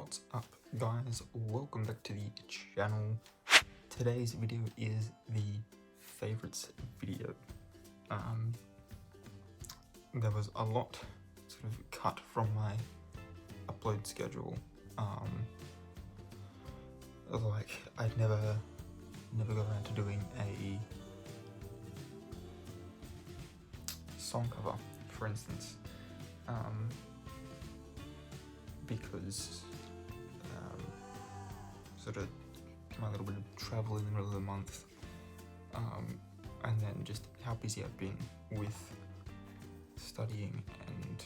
What's up, guys? Welcome back to the channel. Today's video is the favorites video. There was a lot sort of cut from my upload schedule. Like I'd never got around to doing a song cover, for instance, because sort of my little bit of travel in the middle of the month, and then just how busy I've been with studying and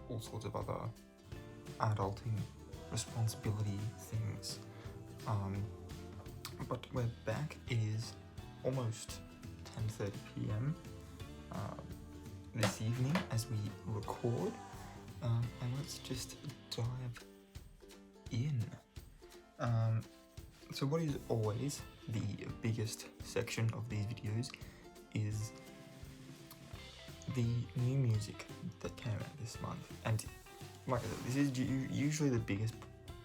all sorts of other adulting responsibility things. But we're back. It is almost 10:30 p.m. This evening as we record, and let's just dive in. So what is always the biggest section of these videos is the new music that came out this month. And like I said, this is usually the biggest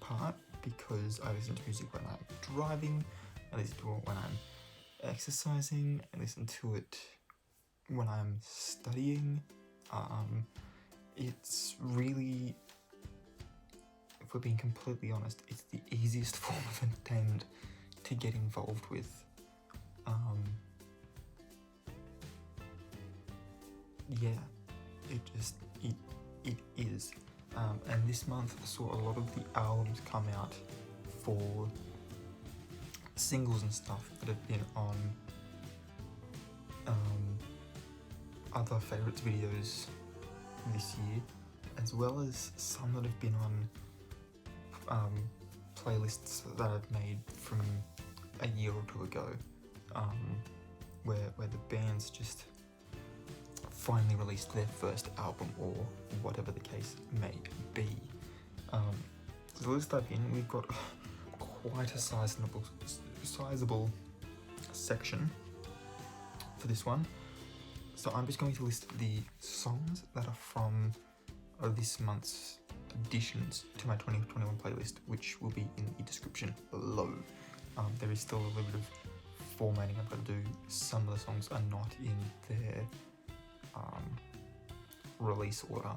part because I listen to music when I'm driving, I listen to it when I'm exercising, I listen to it when I'm studying. It's really, if we're being completely honest, it's the easiest form of entertainment to get involved with. Yeah, it is. And this month I saw a lot of the albums come out for singles and stuff that have been on other favorites videos this year, as well as some that have been on playlists that I've made from a year or two ago, where the bands just finally released their first album or whatever the case may be. So let's dive in. We've got quite a sizable section for this one. So I'm just going to list the songs that are from this month's additions to my 2021 playlist, which will be in the description below. There is still a little bit of formatting I've got to do. Some of the songs are not in their release order.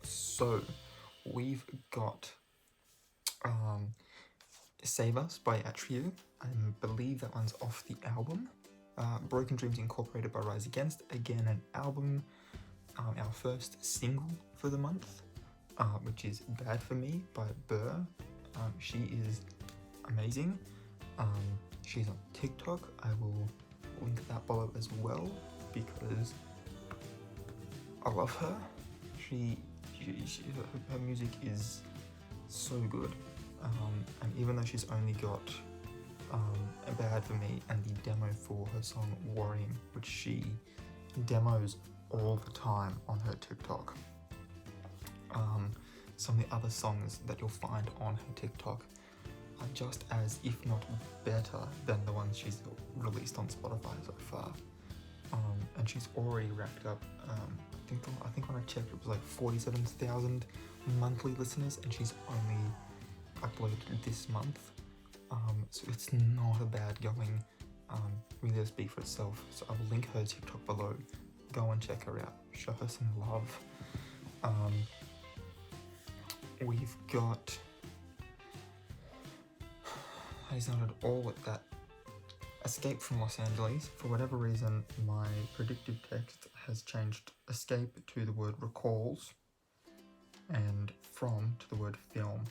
So we've got Save Us by Atrio. I believe that one's off the album. Broken Dreams Incorporated by Rise Against, again an album. Our first single for the month, which is Bad For Me by Burr. She is amazing. She's on TikTok. I will link that below as well because I love her. Her music is so good. And even though she's only got Bad For Me and the demo for her song Worrying, which she demos all the time on her TikTok. Some of the other songs that you'll find on her TikTok are just as, if not better, than the ones she's released on Spotify so far. And she's already racked up, I think when I checked it was like 47,000 monthly listeners, and she's only uploaded this month. So it's not a bad going. Really does speak for itself. So I will link her TikTok below. Go and check her out. Show her some love. We've got, he's not at all with that, Escape from Los Angeles. For whatever reason, my predictive text has changed escape to the word recalls and from to the word film.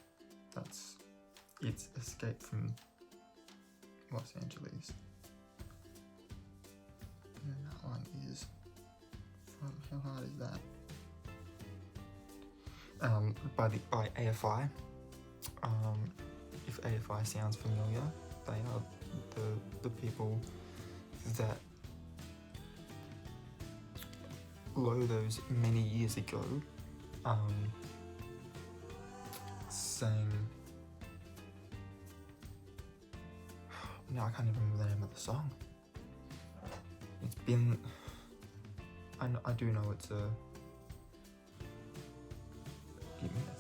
It's Escape from Los Angeles. And that one is from, how hard is that? By AFI. If AFI sounds familiar, they are the people that Logos many years ago sang. No, I can't even remember the name of the song. It's been, I do know it's a, give me a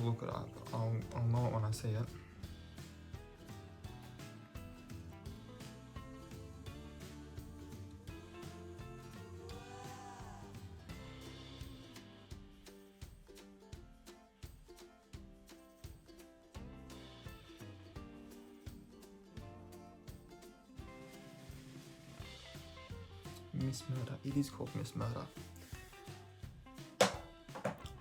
look it up. I'll know it when I see it. Miss Murder. It is called Miss Murder.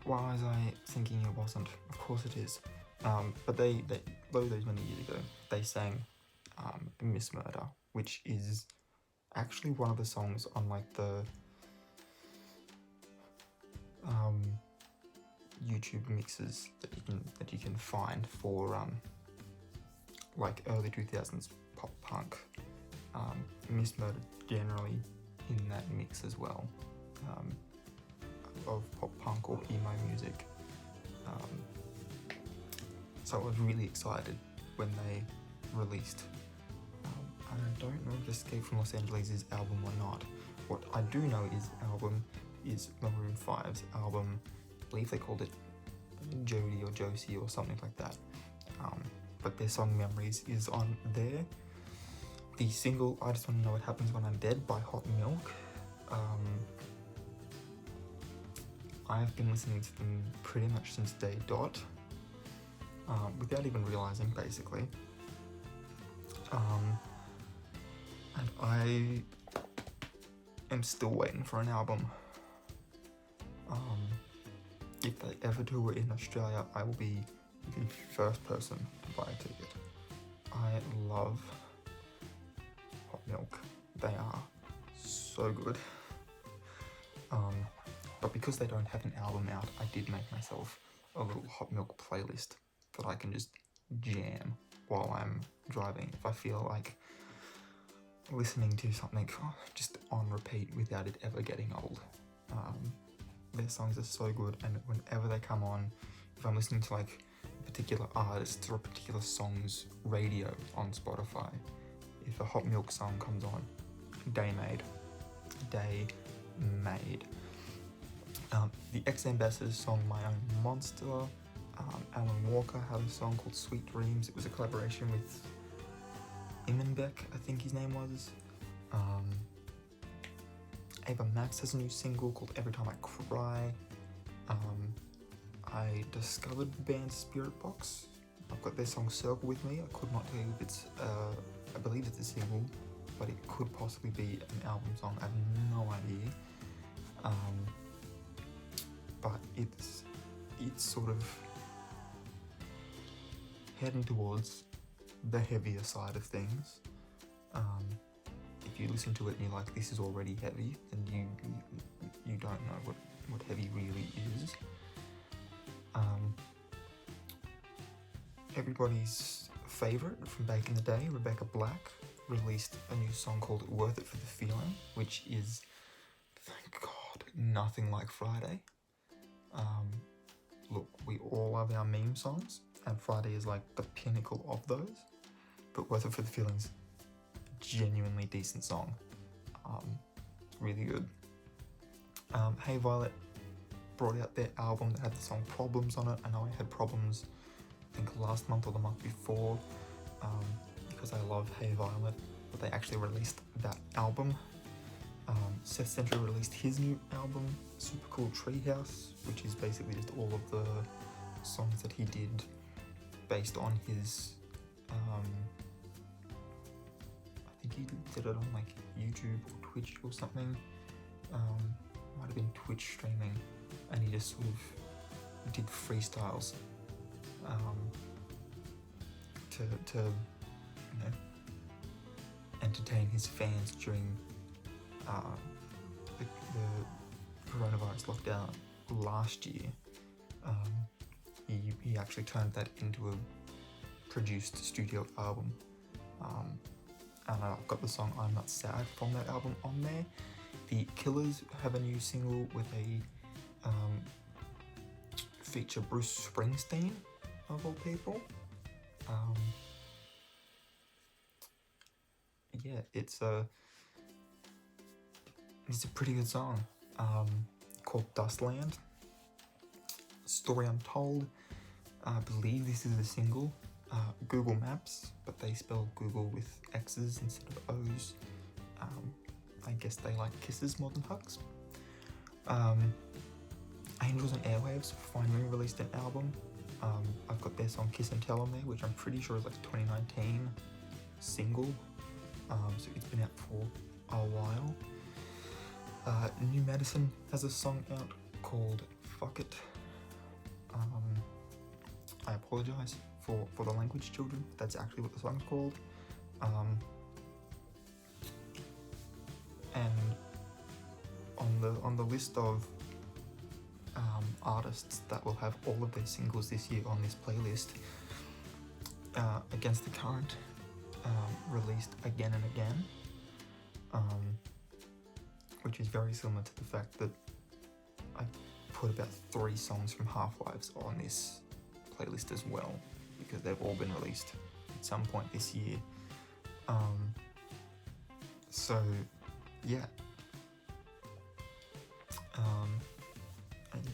Why was I thinking it wasn't? Of course it is. But they those many years ago, they sang Miss Murder, which is actually one of the songs on like the YouTube mixes that you can find for like early 2000s pop punk. Miss Murder generally in that mix as well, of pop punk or emo music. So I was really excited when they released. I don't know if Escape from Los Angeles is album or not. What I do know is album is Maroon 5's album. I believe they called it Jodie or Josie or something like that. But their song Memories is on there. The single I Just Want to Know What Happens When I'm Dead by Hot Milk. I've been listening to them pretty much since day dot, without even realizing, basically. And I am still waiting for an album. If they ever tour in Australia, I will be the first person to buy a ticket. I love Hot Milk. They are so good. But because they don't have an album out, I did make myself a little Hot Milk playlist that I can just jam while I'm driving if I feel like listening to something just on repeat without it ever getting old. Their songs are so good, and whenever they come on, if I'm listening to like a particular artist or a particular song's radio on Spotify, if a Hot Milk song comes on, day made. The Ex-Ambassadors song My Own Monster. Alan Walker had a song called Sweet Dreams. It was a collaboration with Immenbeck, I think his name was. Ava Max has a new single called Every Time I Cry. I discovered the band Spirit Box. I've got their song Circle with me. I could not tell you if it's, I believe it's a single, but it could possibly be an album song. I have no idea. But it's sort of heading towards the heavier side of things. If you listen to it and you're like, this is already heavy, then you don't know what heavy really is. Everybody's favourite from back in the day, Rebecca Black, released a new song called Worth It for the Feeling, which is, thank God, nothing like Friday. Look, we all love our meme songs, and Friday is like the pinnacle of those, but Worth It for the Feeling's genuinely decent song. Really good. Hey Violet brought out their album that had the song Problems on it. I know I had Problems, I think last month or the month before, because I love Hey Violet, but they actually released that album. Seth Century released his new album, Super Cool Treehouse, which is basically just all of the songs that he did based on his, I think he did it on like YouTube or Twitch or something, might have been Twitch streaming, and he just sort of did freestyles to you know, entertain his fans during the coronavirus lockdown last year. He actually turned that into a produced studio album, and I've got the song I'm Not Sad from that album on there. The Killers have a new single with a feature Bruce Springsteen, of all people. Yeah, it's a pretty good song, called Dustland. Story Untold. I believe this is a single. Google Maps, but they spell Google with X's instead of O's. I guess they like kisses more than hugs. Angels and Airwaves finally released an album. I've got their song Kiss and Tell on there, which I'm pretty sure is like a 2019 single. So it's been out for a while. New Medicine has a song out called Fuck It. I apologise for the language, children. That's actually what the song's called. And on the list of artists that will have all of their singles this year on this playlist, Against the Current released Again and Again, which is very similar to the fact that I put about 3 songs from Half-Lives on this playlist as well, because they've all been released at some point this year. So yeah,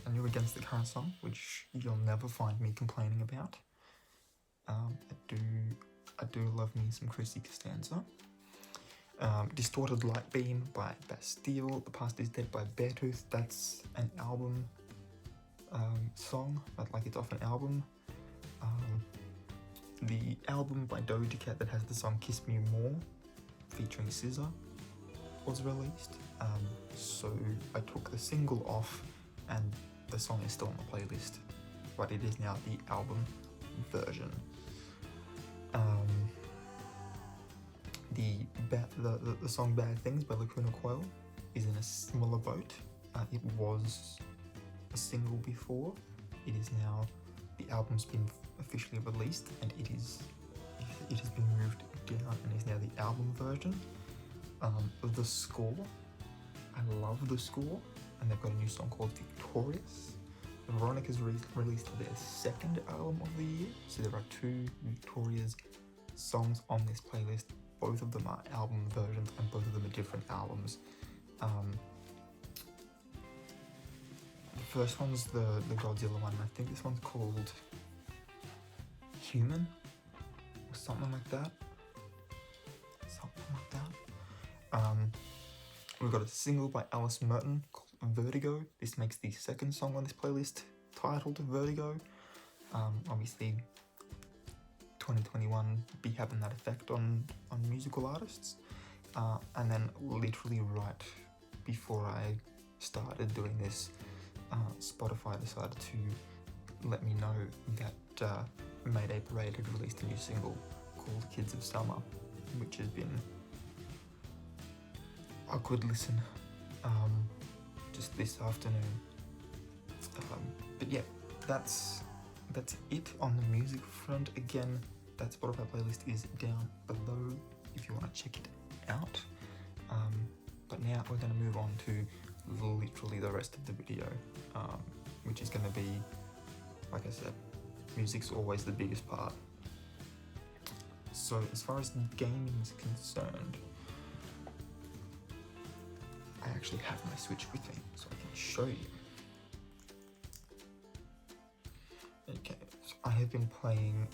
a new Against the Current song, which you'll never find me complaining about. I do love me some Chrissy Costanza. Distorted Light Beam by Bastille. The Past is Dead by Beartooth. That's an album song, but like it's off an album. The album by Doja Cat that has the song Kiss Me More featuring SZA was released. So I took the single off and the song is still on the playlist, but it is now the album version. The song Bad Things by Lacuna Coil is in a similar boat. It was a single before. It is now, the album's been officially released, and it has been moved down and is now the album version. The Score, I love The Score, and they've got a new song called Victorious. Veronica's released their second album of the year, so there are 2 Victoria's songs on this playlist. Both of them are album versions, and both of them are different albums. The first one's the Godzilla one, and I think this one's called Human, or something like that. We've got a single by Alice Merton called Vertigo. This makes the second song on this playlist, titled Vertigo. Obviously 2021 be having that effect on musical artists. And then literally right before I started doing this, Spotify decided to let me know that Mayday Parade had released a new single called Kids of Summer, which has been a good listen just this afternoon. But yeah, that's it on the music front. Again, that Spotify playlist is down below if you want to check it out. But now we're going to move on to literally the rest of the video, which is going to be, like I said, music's always the biggest part. So as far as gaming is concerned, I actually have my Switch with me, so I can show you. Okay, so I have been playing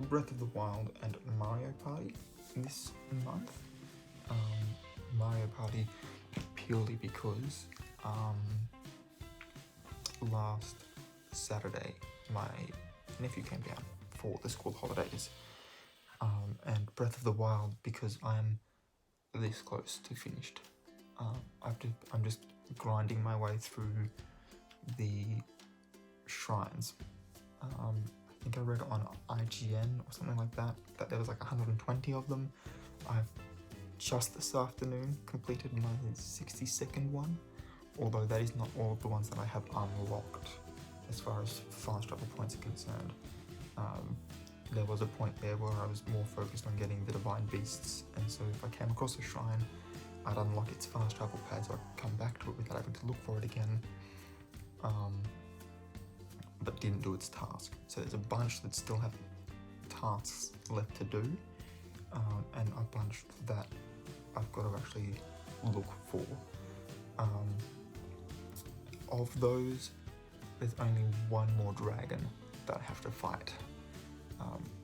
Breath of the Wild and Mario Party this month. Mario Party purely because last Saturday my nephew came down for the school holidays, and Breath of the Wild because I'm this close to finished. I'm just grinding my way through the shrines. I think I read on IGN or something like that there was like 120 of them. I've just this afternoon completed my 62nd one, although that is not all of the ones that I have unlocked as far as fast travel points are concerned. There was a point there where I was more focused on getting the Divine Beasts, and so if I came across a shrine, I'd unlock its fast travel pad so I'd come back to it without having to look for it again, but didn't do its task. So there's a bunch that still have tasks left to do, and a bunch that I've got to actually look for. Of those, there's only one more dragon that I have to fight.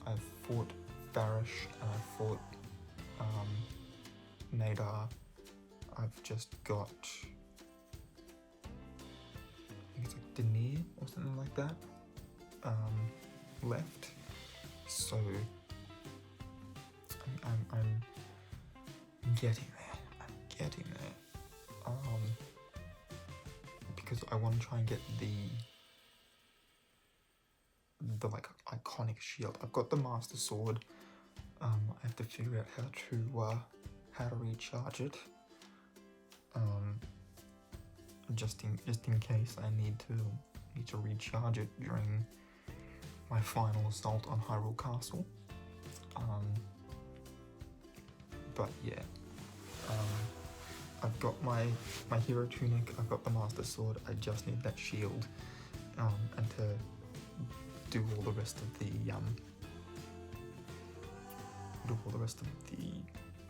I've fought Barish and I've fought Nadar. I've just got, I think it's like Denier or something like that, left. So I'm getting there. I'm getting there. Because I want to try and get the like iconic shield. I've got the Master Sword. I have to figure out how to recharge it. Just in case I need to recharge it during my final assault on Hyrule Castle. But yeah, I've got my hero tunic. I've got the Master Sword. I just need that shield, and to do all the rest of the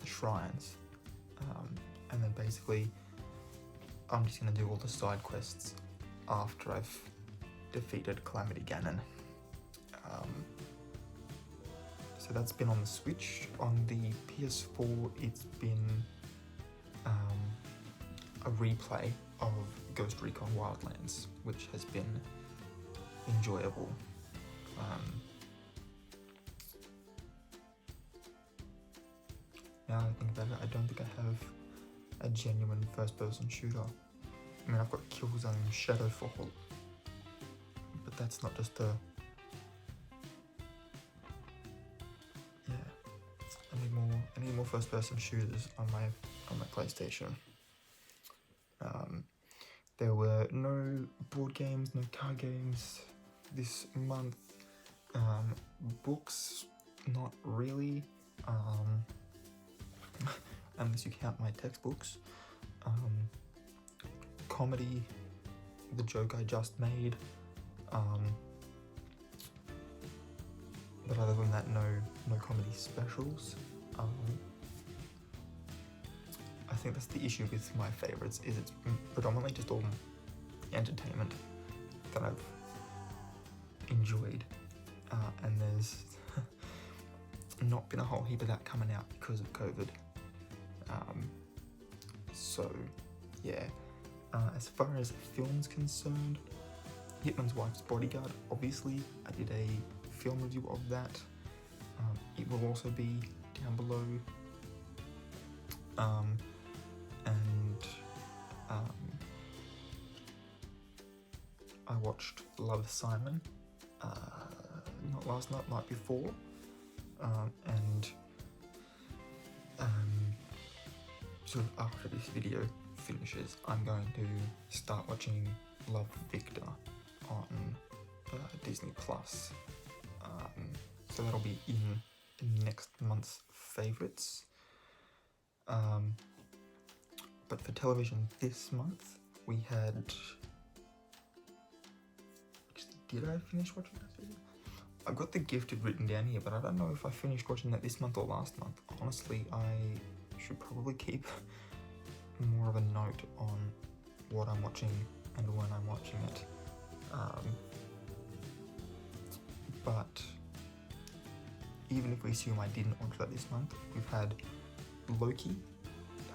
shrines, and then basically I'm just gonna do all the side quests after I've defeated Calamity Ganon. So that's been on the Switch. On the PS4, it's been a replay of Ghost Recon Wildlands, which has been enjoyable. Now that I think about it, I don't think I have a genuine first-person shooter. I mean, I've got Killzone and Shadowfall, but that's not just a... Yeah, I need more first-person shooters on my PlayStation. There were no board games, no card games this month. Books, not really. Unless you count my textbooks. Comedy, the joke I just made. But other than that, no comedy specials. I think that's the issue with my favourites, is it's predominantly just all entertainment that I've enjoyed. And there's not been a whole heap of that coming out because of COVID. So yeah, as far as film's concerned, Hitman's Wife's Bodyguard, obviously, I did a film review of that. It will also be down below. I watched Love, Simon, not last night, night before, sort of after this video finishes, I'm going to start watching Love, Victor on Disney Plus. So that'll be in next month's favourites. But for television this month, we had... Did I finish watching that video? I've got The Gifted written down here, but I don't know if I finished watching that this month or last month. Honestly, I should probably keep more of a note on what I'm watching and when I'm watching it. But even if we assume I didn't watch that this month, we've had Loki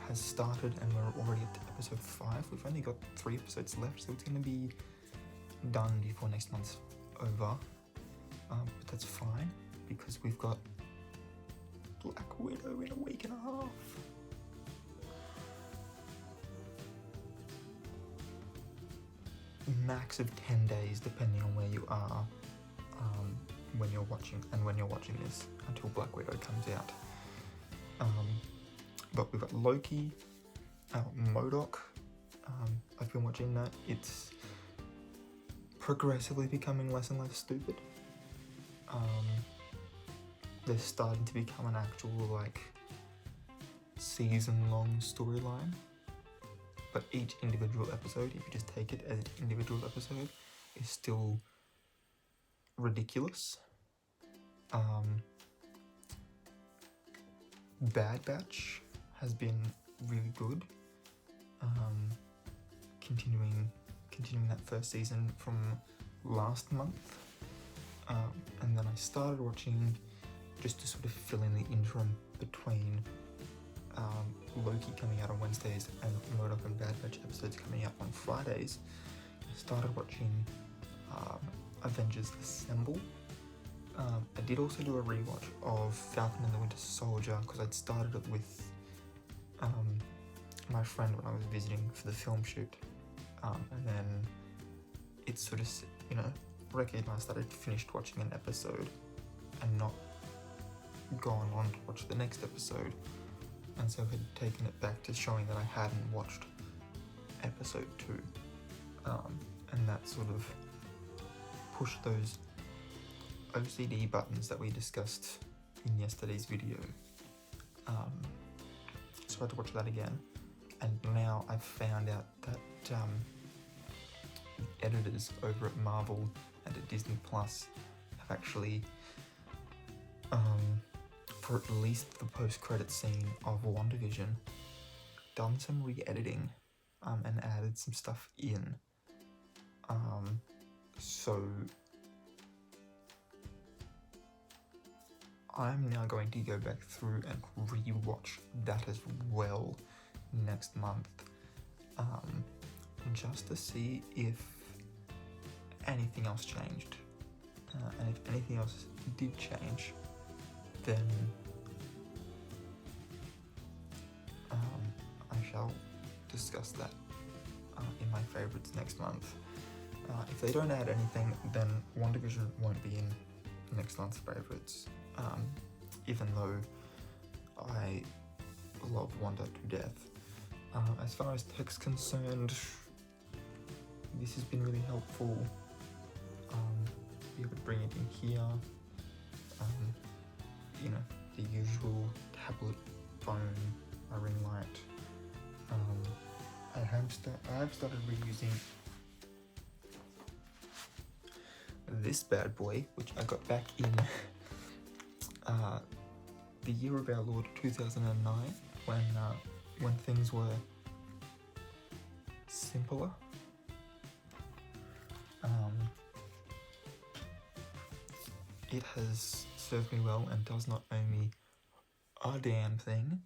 has started and we're already at episode 5. We've only got 3 episodes left, so it's going to be done before next month's over. But that's fine, because we've got Black Widow in a week and a half. Max of 10 days, depending on where you are, when you're watching this, until Black Widow comes out. But we've got Loki, MODOK. I've been watching that. It's progressively becoming less and less stupid. They're starting to become an actual, like, season-long storyline. But each individual episode, if you just take it as an individual episode, is still ridiculous. Bad Batch has been really good. Continuing that first season from last month. And then I started watching just to sort of fill in the interim between Loki coming out on Wednesdays and Murdoch and Bad Batch episodes coming out on Fridays. I started watching Avengers Assemble. I did also do a rewatch of Falcon and the Winter Soldier because I'd started it with my friend when I was visiting for the film shoot, and then it sort of, recognised that I'd finished watching an episode and not gone on to watch the next episode, and so had taken it back to showing that I hadn't watched episode 2, and that sort of pushed those OCD buttons that we discussed in yesterday's video. So I had to watch that again, and now I've found out that the editors over at Marvel and at Disney Plus have actually, for at least the post-credit scene of WandaVision, done some re-editing and added some stuff in. So I'm now going to go back through and re-watch that as well next month, just to see if anything else changed. And if anything else did change, then I shall discuss that in my favourites next month. If they don't add anything, then WandaVision won't be in next month's favourites, even though I love Wanda to death. As far as tech's concerned, this has been really helpful. Be able to bring it in here, the usual tablet, phone, a ring light. I have started reusing this bad boy, which I got back in the year of our Lord 2009, when things were simpler. It has served me well and does not owe me a damn thing.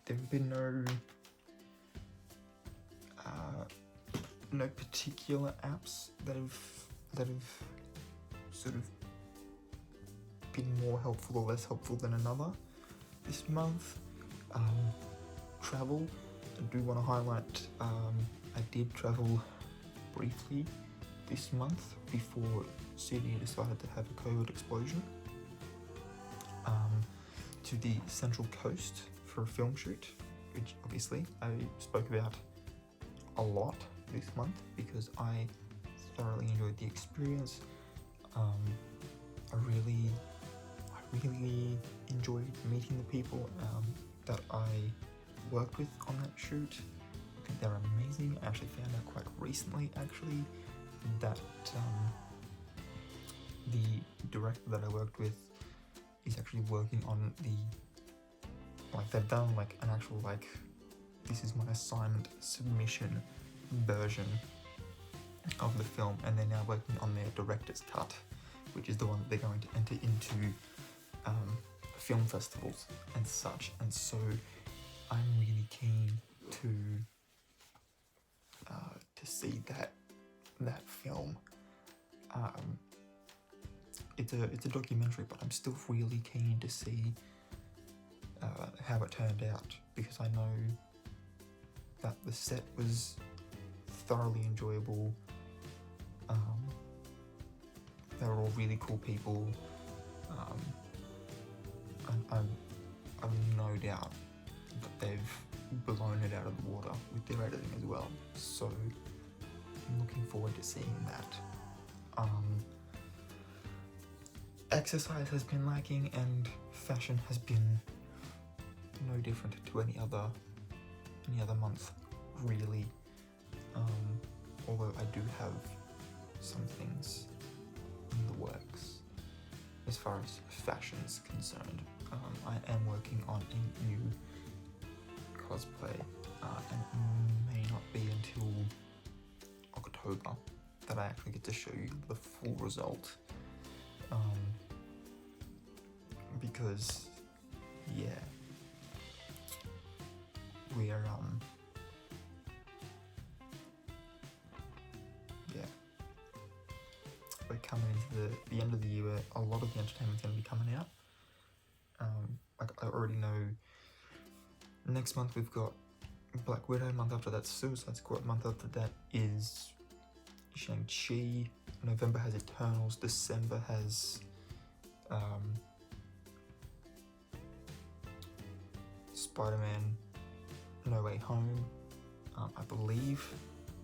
There have been no particular apps that have sort of been more helpful or less helpful than another this month. Travel, I do want to highlight, I did travel briefly this month before Sydney decided to have a COVID explosion, to the Central Coast for a film shoot, which obviously I spoke about a lot this month because I thoroughly enjoyed the experience. I really enjoyed meeting the people that I worked with on that shoot. I think they're amazing. I actually found out quite recently that the director that I worked with is actually working on they've done an actual this is my assignment submission version of the film, and they're now working on their director's cut, which is the one that they're going to enter into film festivals and such. And so I'm really keen to see that film. It's a documentary, but I'm still really keen to see how it turned out, because I know that the set was thoroughly enjoyable. They were all really cool people, and I've no doubt that they've blown it out of the water with their editing as well. So I'm looking forward to seeing that. Exercise has been lacking, and fashion has been no different to any other month, really. Although I do have some things in the works as far as fashion's concerned. I am working on a new cosplay and it may not be until October that I actually get to show you the full result, because yeah, we're coming into the end of the year where a lot of the entertainment's going to be coming out. Like I already know next month we've got Black Widow, month after that's Suicide Squad, month after that is Shang-Chi, November has Eternals, December has Spider-Man No Way Home, I believe,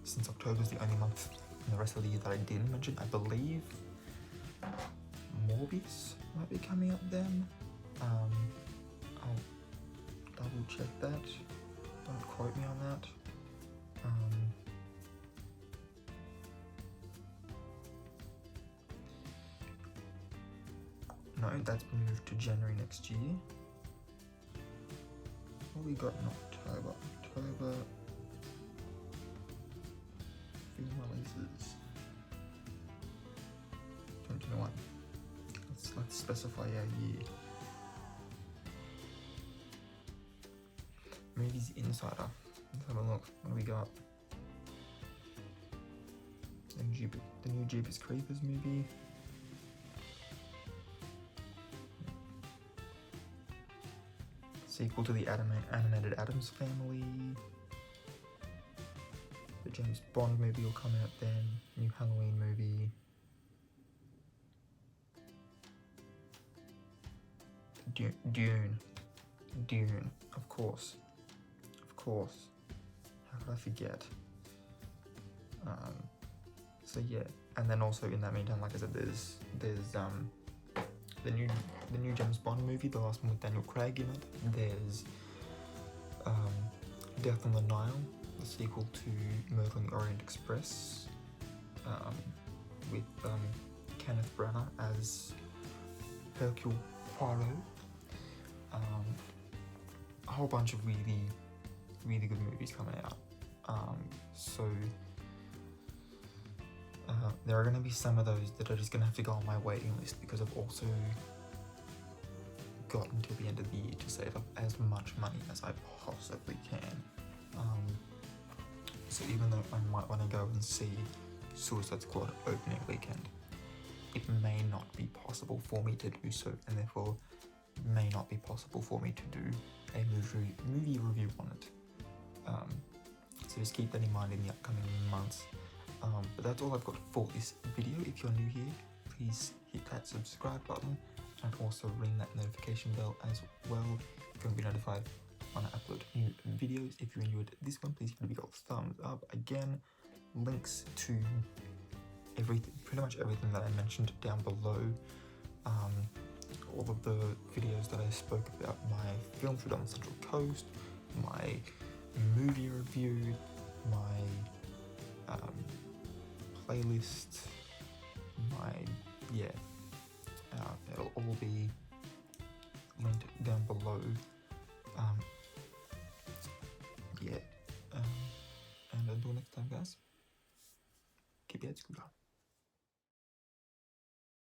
since October is the only month in the rest of the year that I didn't mention, I believe Morbius might be coming up then. I'll double check that, don't quote me on that. No, that's been moved to January next year. What we got in October? October film releases 2021. Let's specify our year. Movies Insider. Let's have a look. What do we got? The new Jeepers Creepers movie. Sequel to the animated Addams Family. The James Bond movie will come out then. New Halloween movie. Dune, of course. How could I forget? So yeah, and then also in that meantime, like I said, there's the new James Bond movie, the last one with Daniel Craig in it. There's Death on the Nile, the sequel to Murder on the Orient Express, with Kenneth Branagh as Hercule Poirot. A whole bunch of really good movies coming out. So there are going to be some of those that are just going to have to go on my waiting list, because I've also got until the end of the year to save up as much money as I possibly can. So even though I might want to go and see Suicide Squad opening weekend, it may not be possible for me to do so, and therefore may not be possible for me to do a movie review on it. So just keep that in mind in the upcoming months. But that's all I've got for this video. If you're new here, please hit that subscribe button and also ring that notification bell as well if you want to be notified when I upload new videos. If you enjoyed this one, please give it a big old thumbs up. Again, links to pretty much everything that I mentioned down below. All of the videos that I spoke about, my film shoot on the Central Coast, my movie review, my playlist, it'll all be linked down below. And until next time, guys, keep your heads cool.